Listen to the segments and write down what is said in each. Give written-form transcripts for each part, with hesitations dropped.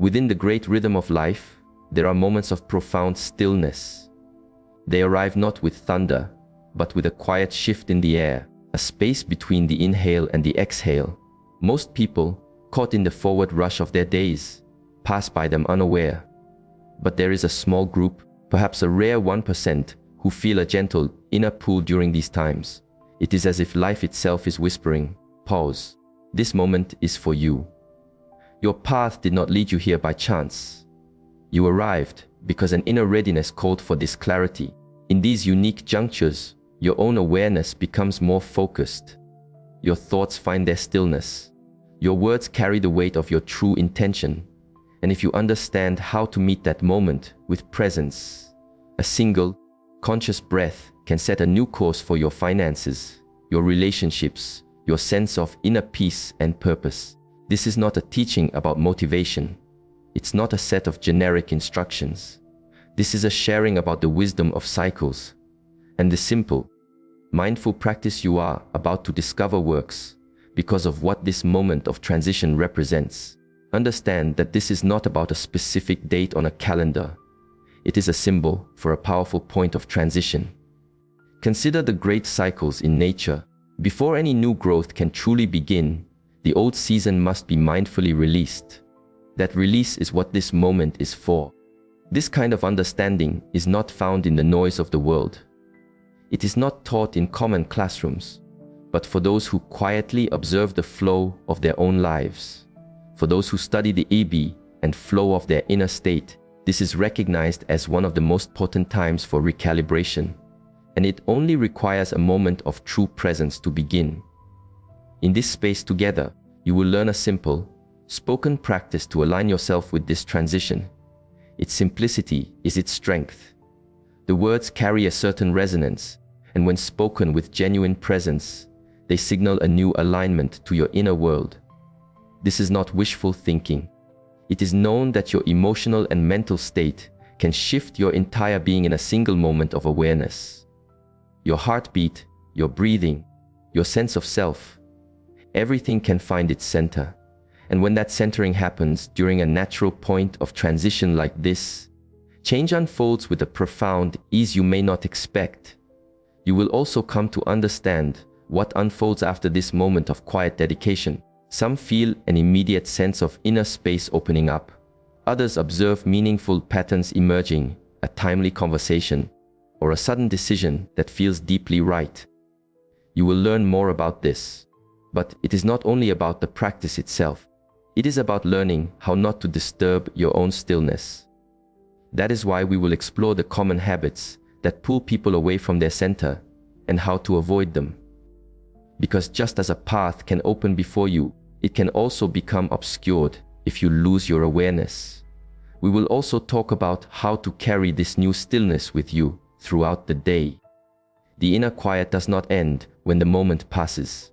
Within the great rhythm of life, there are moments of profound stillness. They arrive not with thunder, but with a quiet shift in the air, a space between the inhale and the exhale. Most people, caught in the forward rush of their days, pass by them unaware. But there is a small group, perhaps a rare 1%, who feel a gentle inner pull during these times. It is as if life itself is whispering, "Pause. This moment is for you." Your path did not lead you here by chance. You arrived because an inner readiness called for this clarity. In these unique junctures, your own awareness becomes more focused. Your thoughts find their stillness. Your words carry the weight of your true intention. And if you understand how to meet that moment with presence, a single, conscious breath can set a new course for your finances, your relationships, your sense of inner peace and purpose. This is not a teaching about motivation. It's not a set of generic instructions. This is a sharing about the wisdom of cycles. And the simple, mindful practice you are about to discover works because of what this moment of transition represents. Understand that this is not about a specific date on a calendar. It is a symbol for a powerful point of transition. Consider the great cycles in nature. Before any new growth can truly begin, the old season must be mindfully released. That release is what this moment is for. This kind of understanding is not found in the noise of the world. It is not taught in common classrooms, but for those who quietly observe the flow of their own lives. For those who study the ebb and flow of their inner state, this is recognized as one of the most potent times for recalibration, and it only requires a moment of true presence to begin. In this space together, you will learn a simple, spoken practice to align yourself with this transition. Its simplicity is its strength. The words carry a certain resonance, and when spoken with genuine presence, they signal a new alignment to your inner world. This is not wishful thinking. It is known that your emotional and mental state can shift your entire being in a single moment of awareness. Your heartbeat, your breathing, your sense of self, everything can find its center. And when that centering happens during a natural point of transition like this, change unfolds with a profound ease you may not expect. You will also come to understand what unfolds after this moment of quiet dedication. Some feel an immediate sense of inner space opening up. Others observe meaningful patterns emerging, a timely conversation, or a sudden decision that feels deeply right. You will learn more about this. But it is not only about the practice itself. It is about learning how not to disturb your own stillness. That is why we will explore the common habits that pull people away from their center and how to avoid them. Because just as a path can open before you, it can also become obscured if you lose your awareness. We will also talk about how to carry this new stillness with you throughout the day. The inner quiet does not end when the moment passes.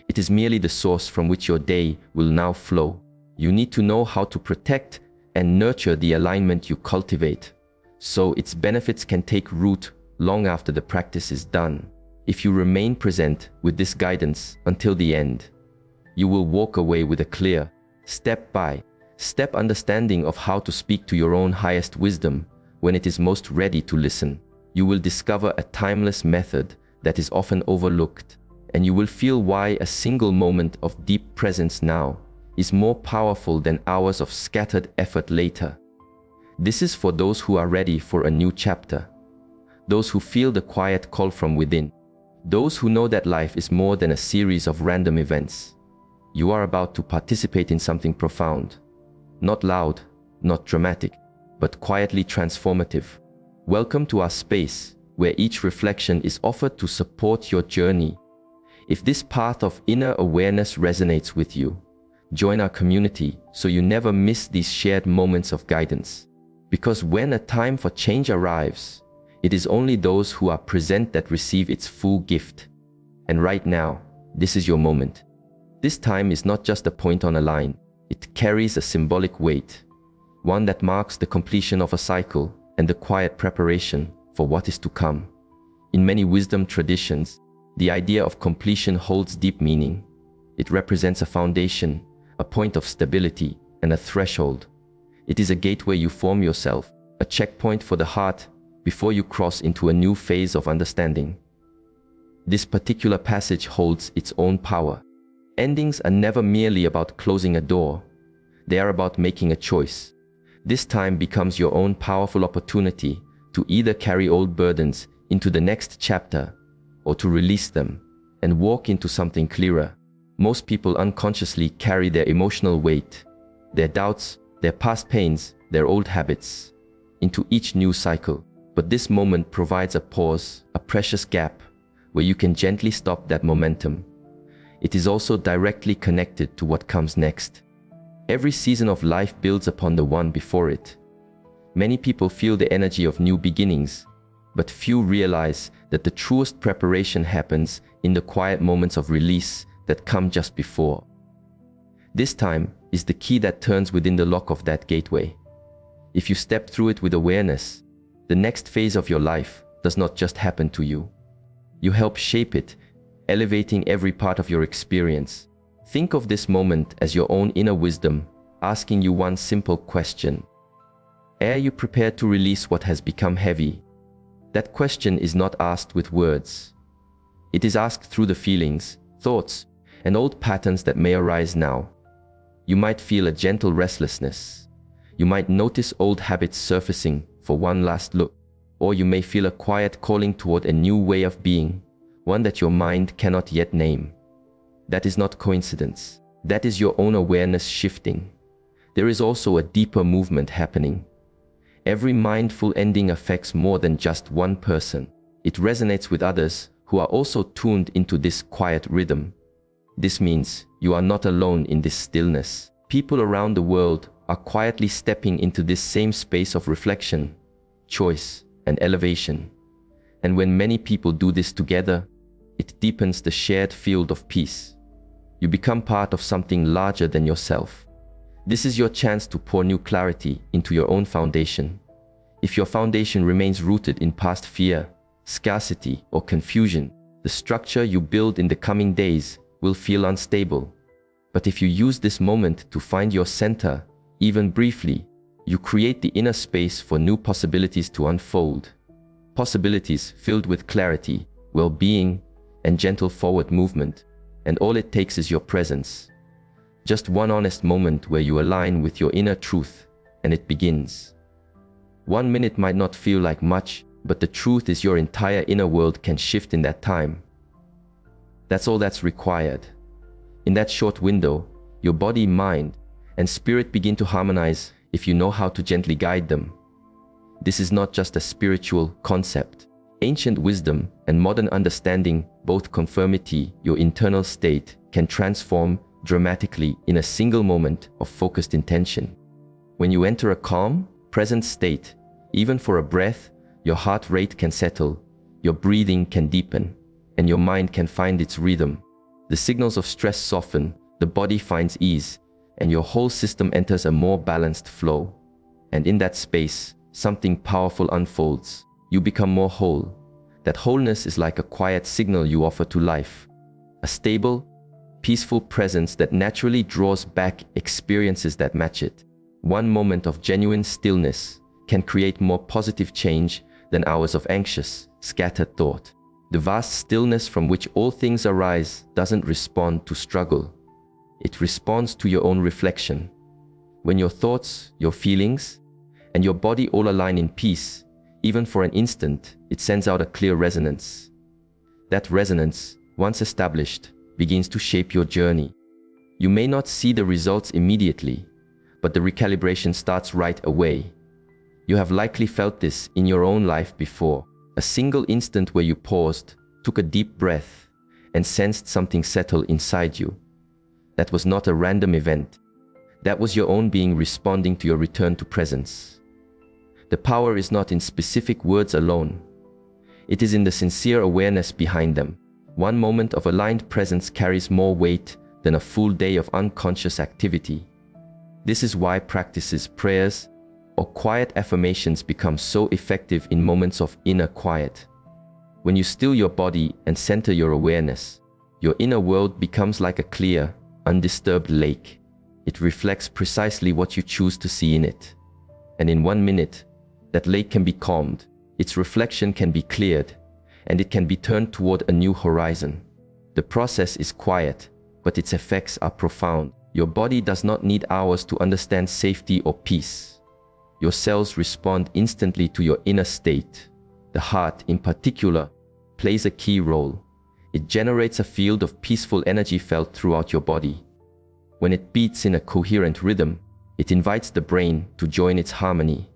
It is merely the source from which your day will now flow. You need to know how to protect and nurture the alignment you cultivate, so its benefits can take root long after the practice is done. If you remain present with this guidance until the end, you will walk away with a clear, step-by-step understanding of how to speak to your own highest wisdom when it is most ready to listen. You will discover a timeless method that is often overlooked, and you will feel why a single moment of deep presence now is more powerful than hours of scattered effort later. This is for those who are ready for a new chapter, those who feel the quiet call from within, those who know that life is more than a series of random events. You are about to participate in something profound, not loud, not dramatic, but quietly transformative. Welcome to our space, where each reflection is offered to support your journey. If this path of inner awareness resonates with you, join our community so you never miss these shared moments of guidance. Because when a time for change arrives, it is only those who are present that receive its full gift. And right now, this is your moment. This time is not just a point on a line. It carries a symbolic weight, one that marks the completion of a cycle and the quiet preparation for what is to come. In many wisdom traditions, the idea of completion holds deep meaning. It represents a foundation, a point of stability, and a threshold. It is a gateway you form yourself, a checkpoint for the heart before you cross into a new phase of understanding. This particular passage holds its own power. Endings are never merely about closing a door. They are about making a choice. This time becomes your own powerful opportunity to either carry old burdens into the next chapter or to release them and walk into something clearer. Most people unconsciously carry their emotional weight, their doubts, their past pains, their old habits into each new cycle. But this moment provides a pause, a precious gap where you can gently stop that momentum. It is also directly connected to what comes next. Every season of life builds upon the one before it. Many people feel the energy of new beginnings, but few realize that the truest preparation happens in the quiet moments of release that come just before. This time is the key that turns within the lock of that gateway. If you step through it with awareness, the next phase of your life does not just happen to you. You help shape it, elevating every part of your experience. Think of this moment as your own inner wisdom, asking you one simple question. Are you prepared to release what has become heavy? That question is not asked with words. It is asked through the feelings, thoughts, and old patterns that may arise now. You might feel a gentle restlessness. You might notice old habits surfacing for one last look, or you may feel a quiet calling toward a new way of being, one that your mind cannot yet name. That is not coincidence. That is your own awareness shifting. There is also a deeper movement happening. Every mindful ending affects more than just one person. It resonates with others who are also tuned into this quiet rhythm. This means you are not alone in this stillness. People around the world are quietly stepping into this same space of reflection, choice, and elevation. And when many people do this together, it deepens the shared field of peace. You become part of something larger than yourself. This is your chance to pour new clarity into your own foundation. If your foundation remains rooted in past fear, scarcity, or confusion, the structure you build in the coming days will feel unstable. But if you use this moment to find your center, even briefly, you create the inner space for new possibilities to unfold. Possibilities filled with clarity, well-being, and gentle forward movement. And all it takes is your presence. Just one honest moment where you align with your inner truth, and it begins. 1 minute might not feel like much, but the truth is your entire inner world can shift in that time. That's all that's required. In that short window, your body, mind, and spirit begin to harmonize if you know how to gently guide them. This is not just a spiritual concept. Ancient wisdom and modern understanding both confirm it. Your internal state can transform dramatically in a single moment of focused intention. When you enter a calm, present state, even for a breath, your heart rate can settle, your breathing can deepen, and your mind can find its rhythm. The signals of stress soften, the body finds ease, and your whole system enters a more balanced flow. And in that space, something powerful unfolds. You become more whole. That wholeness is like a quiet signal you offer to life. A stable, peaceful presence that naturally draws back experiences that match it. One moment of genuine stillness can create more positive change than hours of anxious, scattered thought. The vast stillness from which all things arise doesn't respond to struggle. It responds to your own reflection. When your thoughts, your feelings, and your body all align in peace, even for an instant, it sends out a clear resonance. That resonance, once established, begins to shape your journey. You may not see the results immediately, but the recalibration starts right away. You have likely felt this in your own life before. A single instant where you paused, took a deep breath, and sensed something settle inside you. That was not a random event. That was your own being responding to your return to presence. The power is not in specific words alone. It is in the sincere awareness behind them. One moment of aligned presence carries more weight than a full day of unconscious activity. This is why practices, prayers, or quiet affirmations become so effective in moments of inner quiet. When you still your body and center your awareness, your inner world becomes like a clear, undisturbed lake. It reflects precisely what you choose to see in it. And in 1 minute, that lake can be calmed, its reflection can be cleared, and it can be turned toward a new horizon. The process is quiet, but its effects are profound. Your body does not need hours to understand safety or peace. Your cells respond instantly to your inner state. The heart, in particular, plays a key role. It generates a field of peaceful energy felt throughout your body. When it beats in a coherent rhythm, it invites the brain to join its harmony.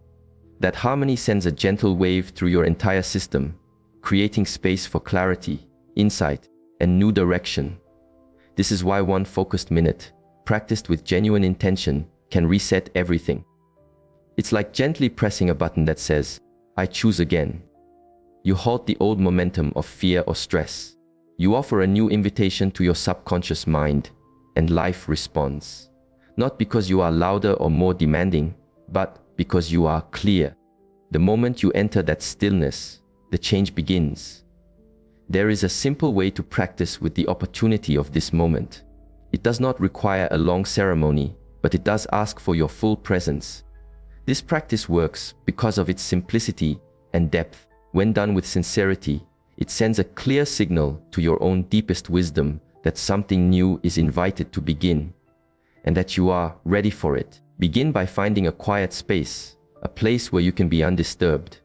That harmony sends a gentle wave through your entire system, creating space for clarity, insight, and new direction. This is why one focused minute, practiced with genuine intention, can reset everything. It's like gently pressing a button that says, "I choose again." You halt the old momentum of fear or stress. You offer a new invitation to your subconscious mind, and life responds. Not because you are louder or more demanding, but because you are clear. The moment you enter that stillness, the change begins. There is a simple way to practice with the opportunity of this moment. It does not require a long ceremony, but it does ask for your full presence. This practice works because of its simplicity and depth. When done with sincerity, it sends a clear signal to your own deepest wisdom that something new is invited to begin, and that you are ready for it. Begin by finding a quiet space, a place where you can be undisturbed.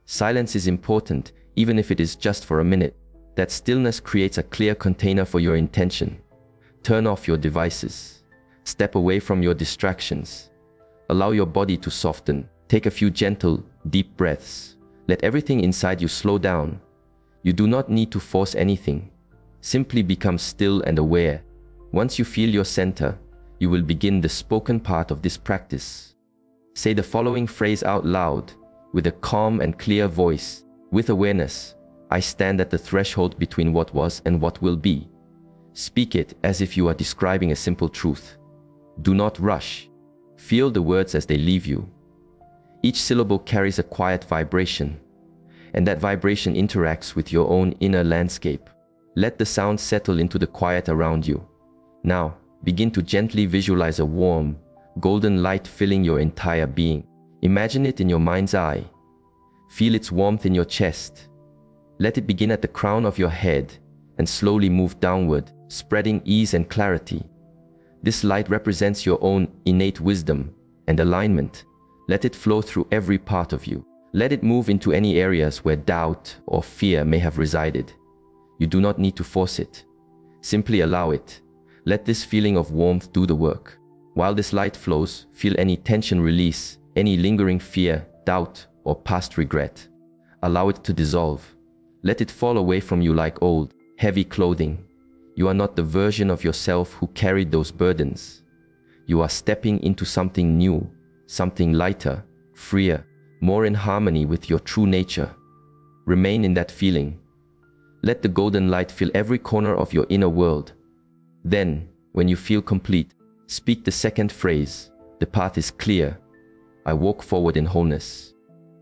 Silence is important, even if it is just for a minute. That stillness creates a clear container for your intention. Turn off your devices. Step away from your distractions. Allow your body to soften. Take a few gentle, deep breaths. Let everything inside you slow down. You do not need to force anything. Simply become still and aware. Once you feel your center, you will begin the spoken part of this practice. Say the following phrase out loud, with a calm and clear voice. With awareness, I stand at the threshold between what was and what will be. Speak it as if you are describing a simple truth. Do not rush. Feel the words as they leave you. Each syllable carries a quiet vibration, and that vibration interacts with your own inner landscape. Let the sound settle into the quiet around you. Now, begin to gently visualize a warm, golden light filling your entire being. Imagine it in your mind's eye. Feel its warmth in your chest. Let it begin at the crown of your head and slowly move downward, spreading ease and clarity. This light represents your own innate wisdom and alignment. Let it flow through every part of you. Let it move into any areas where doubt or fear may have resided. You do not need to force it. Simply allow it. Let this feeling of warmth do the work. While this light flows, feel any tension release, any lingering fear, doubt, or past regret. Allow it to dissolve. Let it fall away from you like old, heavy clothing. You are not the version of yourself who carried those burdens. You are stepping into something new, something lighter, freer, more in harmony with your true nature. Remain in that feeling. Let the golden light fill every corner of your inner world. Then, when you feel complete, speak the second phrase. The path is clear. I walk forward in wholeness.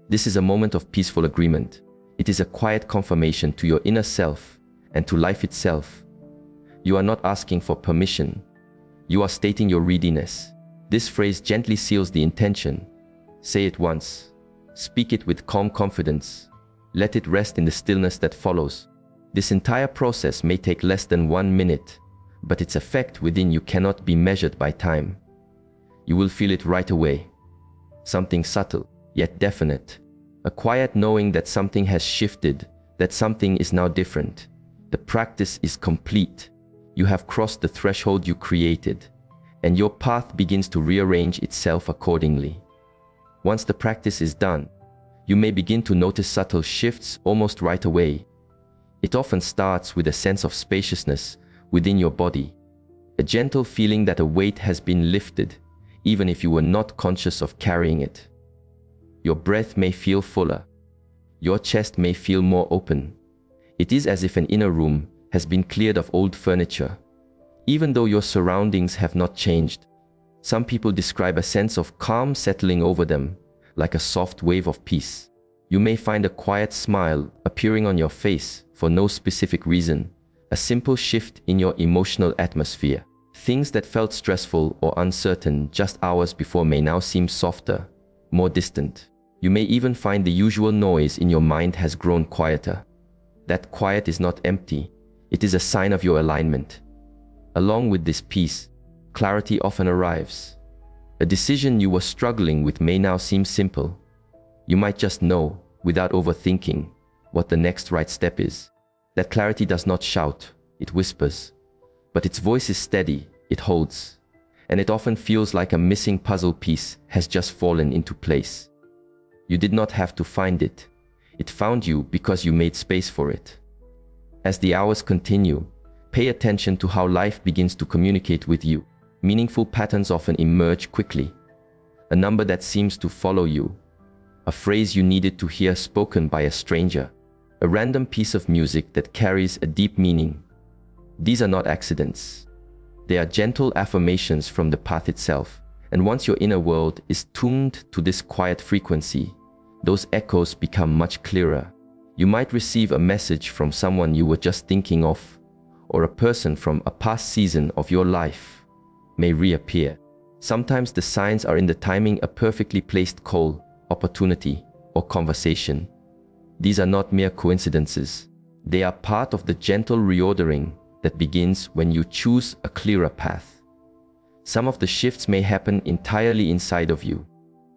This is a moment of peaceful agreement. It is a quiet confirmation to your inner self and to life itself. You are not asking for permission. You are stating your readiness. This phrase gently seals the intention. Say it once. Speak it with calm confidence. Let it rest in the stillness that follows. This entire process may take less than 1 minute, but its effect within you cannot be measured by time. You will feel it right away. Something subtle, yet definite. A quiet knowing that something has shifted, that something is now different. The practice is complete. You have crossed the threshold you created, and your path begins to rearrange itself accordingly. Once the practice is done, you may begin to notice subtle shifts almost right away. It often starts with a sense of spaciousness within your body, a gentle feeling that a weight has been lifted, even if you were not conscious of carrying it. Your breath may feel fuller. Your chest may feel more open. It is as if an inner room has been cleared of old furniture, even though your surroundings have not changed. Some people describe a sense of calm settling over them, like a soft wave of peace. You may find a quiet smile appearing on your face for no specific reason, a simple shift in your emotional atmosphere. Things that felt stressful or uncertain just hours before may now seem softer, more distant. You may even find the usual noise in your mind has grown quieter. That quiet is not empty. It is a sign of your alignment. Along with this peace, clarity often arrives. A decision you were struggling with may now seem simple. You might just know, without overthinking, what the next right step is. That clarity does not shout, it whispers. But its voice is steady, it holds. And it often feels like a missing puzzle piece has just fallen into place. You did not have to find it. It found you because you made space for it. As the hours continue, pay attention to how life begins to communicate with you. Meaningful patterns often emerge quickly. A number that seems to follow you. A phrase you needed to hear spoken by a stranger. A random piece of music that carries a deep meaning. These are not accidents. They are gentle affirmations from the path itself. And once your inner world is tuned to this quiet frequency, those echoes become much clearer. You might receive a message from someone you were just thinking of, or a person from a past season of your life may reappear. Sometimes the signs are in the timing, a perfectly placed call, opportunity, or conversation. These are not mere coincidences. They are part of the gentle reordering that begins when you choose a clearer path. Some of the shifts may happen entirely inside of you.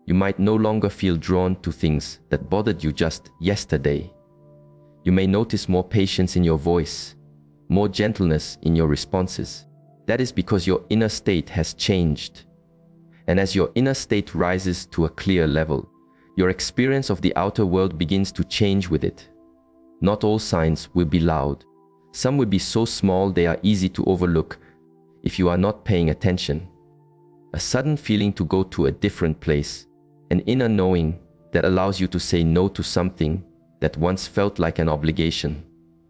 You might no longer feel drawn to things that bothered you just yesterday. You may notice more patience in your voice, more gentleness in your responses. That is because your inner state has changed. And as your inner state rises to a clear level, your experience of the outer world begins to change with it. Not all signs will be loud. Some will be so small they are easy to overlook if you are not paying attention. A sudden feeling to go to a different place, an inner knowing that allows you to say no to something that once felt like an obligation,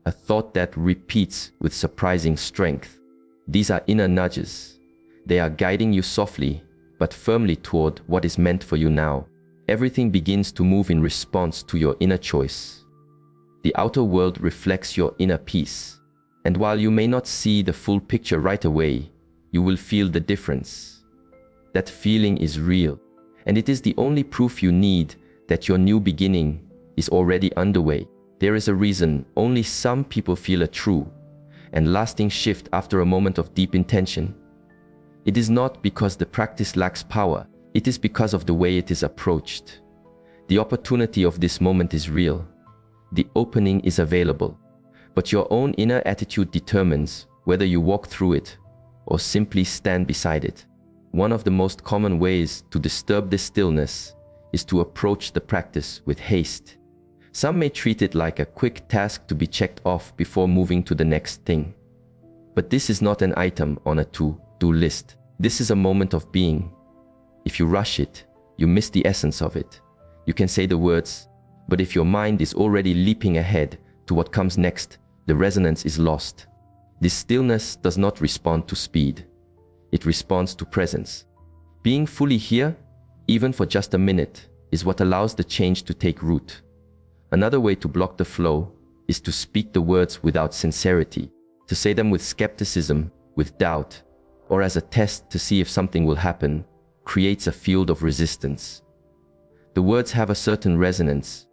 a thought that repeats with surprising strength. These are inner nudges. They are guiding you softly but firmly toward what is meant for you now. Everything begins to move in response to your inner choice. The outer world reflects your inner peace. And while you may not see the full picture right away, you will feel the difference. That feeling is real, and it is the only proof you need that your new beginning is already underway. There is a reason only some people feel a true and lasting shift after a moment of deep intention. It is not because the practice lacks power, it is because of the way it is approached. The opportunity of this moment is real. The opening is available, but your own inner attitude determines whether you walk through it or simply stand beside it. One of the most common ways to disturb this stillness is to approach the practice with haste. Some may treat it like a quick task to be checked off before moving to the next thing. But this is not an item on a to-do list. This is a moment of being. If you rush it, you miss the essence of it. You can say the words, but if your mind is already leaping ahead to what comes next, the resonance is lost. This stillness does not respond to speed. It responds to presence. Being fully here, even for just a minute, is what allows the change to take root. Another way to block the flow is to speak the words without sincerity, to say them with skepticism, with doubt, or as a test to see if something will happen, creates a field of resistance. The words have a certain resonance,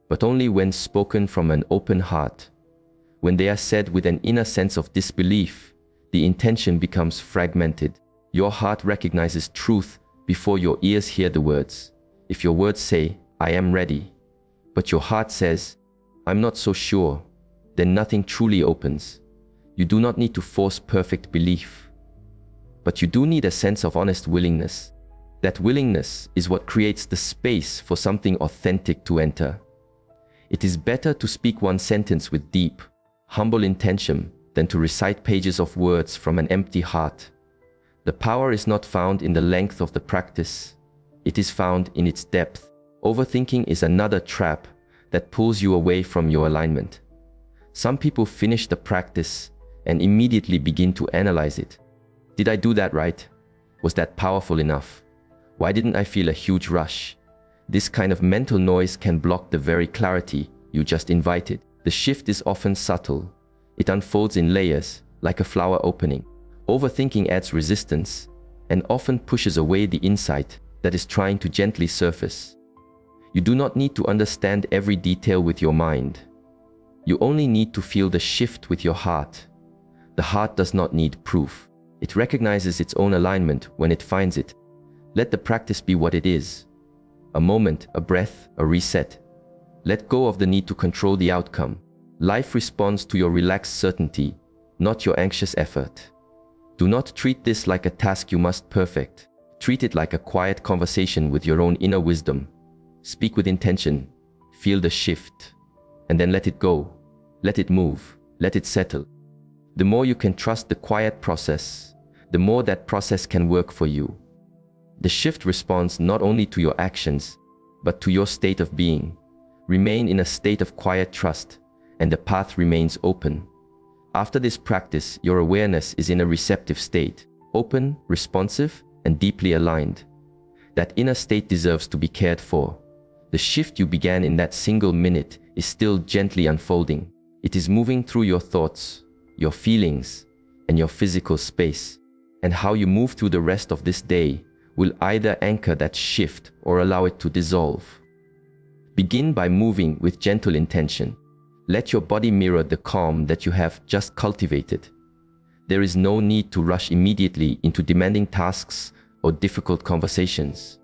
but only when spoken from an open heart. When they are said with an inner sense of disbelief, the intention becomes fragmented. Your heart recognizes truth before your ears hear the words. If your words say, "I am ready," but your heart says, "I'm not so sure," then nothing truly opens. You do not need to force perfect belief, but you do need a sense of honest willingness. That willingness is what creates the space for something authentic to enter. It is better to speak one sentence with deep, humble intention than to recite pages of words from an empty heart. The power is not found in the length of the practice. It is found in its depth. Overthinking is another trap that pulls you away from your alignment. Some people finish the practice and immediately begin to analyze it. Did I do that right? Was that powerful enough? Why didn't I feel a huge rush? This kind of mental noise can block the very clarity you just invited. The shift is often subtle. It unfolds in layers, like a flower opening. Overthinking adds resistance and often pushes away the insight that is trying to gently surface. You do not need to understand every detail with your mind. You only need to feel the shift with your heart. The heart does not need proof. It recognizes its own alignment when it finds it. Let the practice be what it is: a moment, a breath, a reset. Let go of the need to control the outcome. Life responds to your relaxed certainty, not your anxious effort. Do not treat this like a task you must perfect. Treat it like a quiet conversation with your own inner wisdom. Speak with intention, feel the shift, and then let it go. Let it move, let it settle. The more you can trust the quiet process, the more that process can work for you. The shift responds not only to your actions, but to your state of being. Remain in a state of quiet trust, and the path remains open. After this practice, your awareness is in a receptive state, open, responsive, and deeply aligned. That inner state deserves to be cared for. The shift you began in that single minute is still gently unfolding. It is moving through your thoughts, your feelings, and your physical space. And how you move through the rest of this day will either anchor that shift or allow it to dissolve. Begin by moving with gentle intention. Let your body mirror the calm that you have just cultivated. There is no need to rush immediately into demanding tasks or difficult conversations.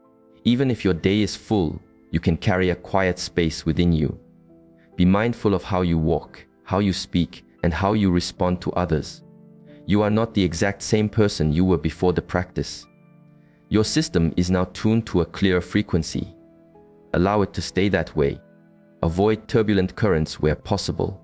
Even if your day is full, you can carry a quiet space within you. Be mindful of how you walk, how you speak, and how you respond to others. You are not the exact same person you were before the practice. Your system is now tuned to a clear frequency. Allow it to stay that way. Avoid turbulent currents where possible.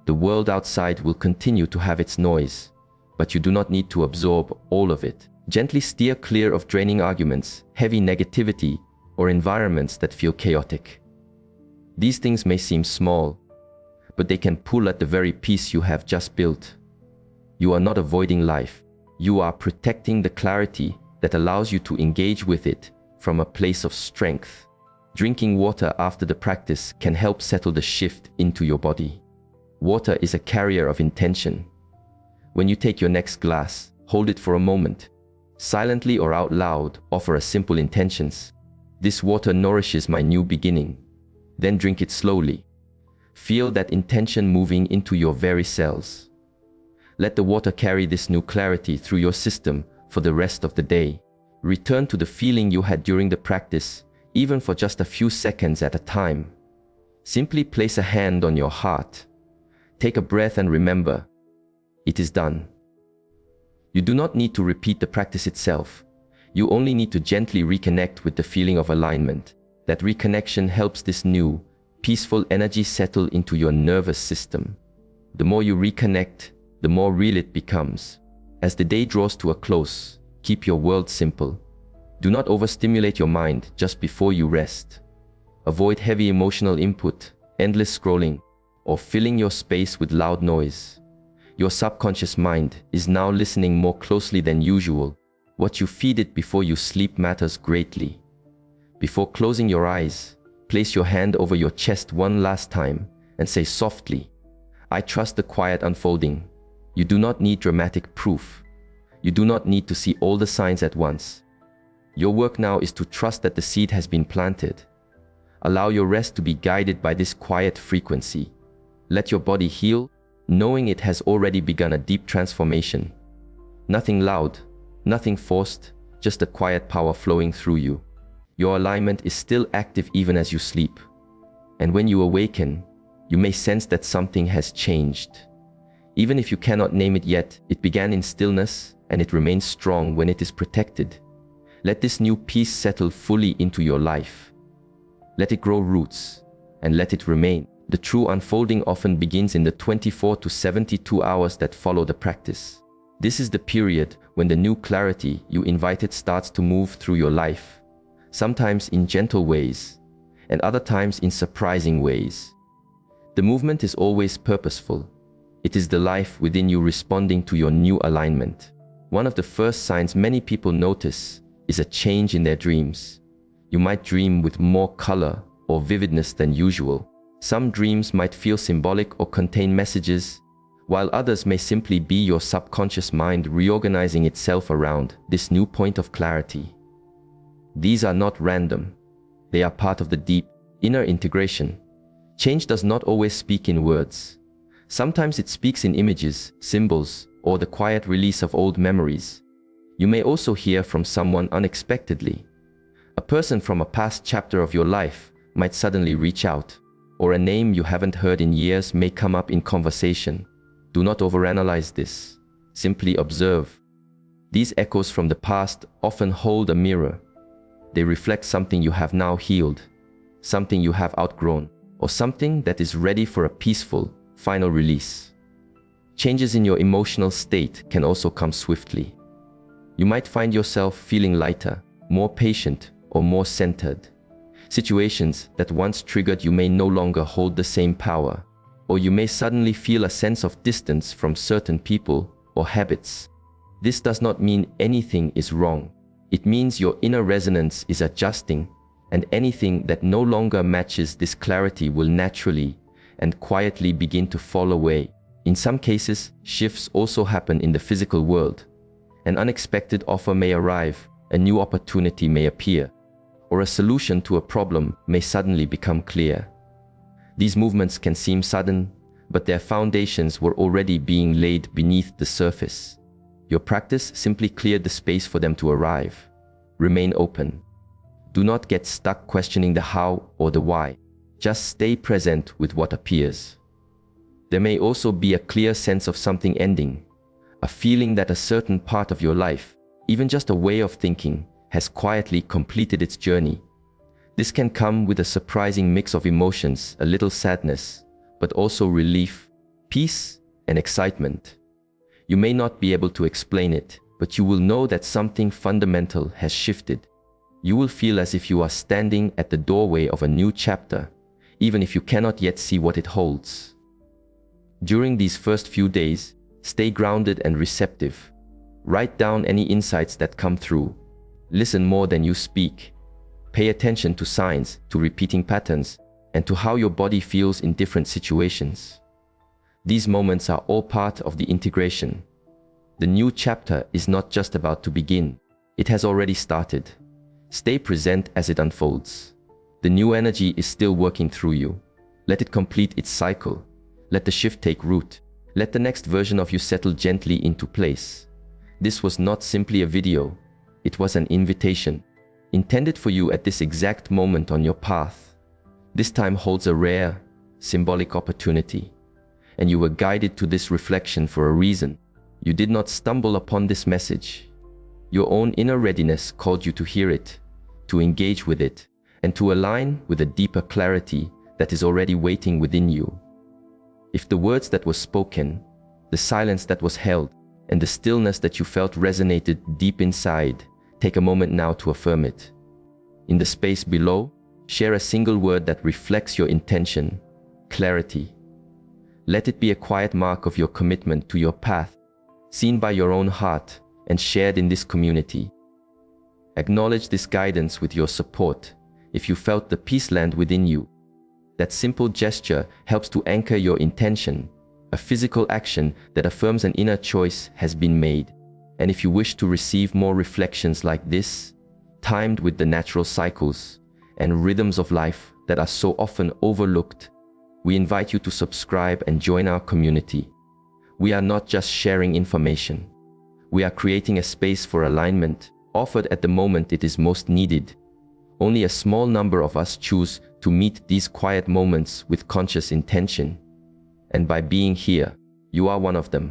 The world outside will continue to have its noise, but you do not need to absorb all of it. Gently steer clear of draining arguments, heavy negativity, or environments that feel chaotic. These things may seem small, but they can pull at the very peace you have just built. You are not avoiding life. You are protecting the clarity that allows you to engage with it from a place of strength. Drinking water after the practice can help settle the shift into your body. Water is a carrier of intention. When you take your next glass, hold it for a moment. Silently or out loud, offer a simple intentions. This water nourishes my new beginning. Then drink it slowly. Feel that intention moving into your very cells. Let the water carry this new clarity through your system for the rest of the day. Return to the feeling you had during the practice, even for just a few seconds at a time. Simply place a hand on your heart. Take a breath and remember, it is done. You do not need to repeat the practice itself. You only need to gently reconnect with the feeling of alignment. That reconnection helps this new, peaceful energy settle into your nervous system. The more you reconnect, the more real it becomes. As the day draws to a close, keep your world simple. Do not overstimulate your mind just before you rest. Avoid heavy emotional input, endless scrolling, or filling your space with loud noise. Your subconscious mind is now listening more closely than usual. What you feed it before you sleep matters greatly. Before closing your eyes, place your hand over your chest one last time and say softly, I trust the quiet unfolding. You do not need dramatic proof. You do not need to see all the signs at once. Your work now is to trust that the seed has been planted. Allow your rest to be guided by this quiet frequency. Let your body heal, knowing it has already begun a deep transformation. Nothing loud, nothing forced, just a quiet power flowing through you. Your alignment is still active even as you sleep. And when you awaken, you may sense that something has changed. Even if you cannot name it yet, it began in stillness and it remains strong when it is protected. Let this new peace settle fully into your life. Let it grow roots and let it remain. The true unfolding often begins in the 24 to 72 hours that follow the practice. This is the period when the new clarity you invited starts to move through your life, sometimes in gentle ways and other times in surprising ways. The movement is always purposeful. It is the life within you responding to your new alignment. One of the first signs many people notice is a change in their dreams. You might dream with more color or vividness than usual. Some dreams might feel symbolic or contain messages, while others may simply be your subconscious mind reorganizing itself around this new point of clarity. These are not random. They are part of the deep, inner integration. Change does not always speak in words. Sometimes it speaks in images, symbols, or the quiet release of old memories. You may also hear from someone unexpectedly. A person from a past chapter of your life might suddenly reach out, or a name you haven't heard in years may come up in conversation. Do not overanalyze this. Simply observe. These echoes from the past often hold a mirror. They reflect something you have now healed, something you have outgrown, or something that is ready for a peaceful, final release. Changes in your emotional state can also come swiftly. You might find yourself feeling lighter, more patient, or more centered. Situations that once triggered you may no longer hold the same power, or you may suddenly feel a sense of distance from certain people or habits. This does not mean anything is wrong. It means your inner resonance is adjusting, and anything that no longer matches this clarity will naturally and quietly begin to fall away. In some cases, shifts also happen in the physical world. An unexpected offer may arrive, a new opportunity may appear, or a solution to a problem may suddenly become clear. These movements can seem sudden, but their foundations were already being laid beneath the surface. Your practice simply cleared the space for them to arrive. Remain open. Do not get stuck questioning the how or the why. Just stay present with what appears. There may also be a clear sense of something ending, a feeling that a certain part of your life, even just a way of thinking, has quietly completed its journey. This can come with a surprising mix of emotions, a little sadness, but also relief, peace, and excitement. You may not be able to explain it, but you will know that something fundamental has shifted. You will feel as if you are standing at the doorway of a new chapter, even if you cannot yet see what it holds. During these first few days, stay grounded and receptive. Write down any insights that come through. Listen more than you speak. Pay attention to signs, to repeating patterns, and to how your body feels in different situations. These moments are all part of the integration. The new chapter is not just about to begin. It has already started. Stay present as it unfolds. The new energy is still working through you. Let it complete its cycle. Let the shift take root. Let the next version of you settle gently into place. This was not simply a video. It was an invitation, intended for you at this exact moment on your path. This time holds a rare, symbolic opportunity, and you were guided to this reflection for a reason. You did not stumble upon this message. Your own inner readiness called you to hear it, to engage with it, and to align with a deeper clarity that is already waiting within you. If the words that were spoken, the silence that was held, and the stillness that you felt resonated deep inside, take a moment now to affirm it. In the space below, share a single word that reflects your intention, clarity. Let it be a quiet mark of your commitment to your path, seen by your own heart and shared in this community. Acknowledge this guidance with your support if you felt the peace land within you. That simple gesture helps to anchor your intention, a physical action that affirms an inner choice has been made. And if you wish to receive more reflections like this, timed with the natural cycles and rhythms of life that are so often overlooked, we invite you to subscribe and join our community. We are not just sharing information. We are creating a space for alignment, offered at the moment it is most needed. Only a small number of us choose to meet these quiet moments with conscious intention. And by being here, you are one of them.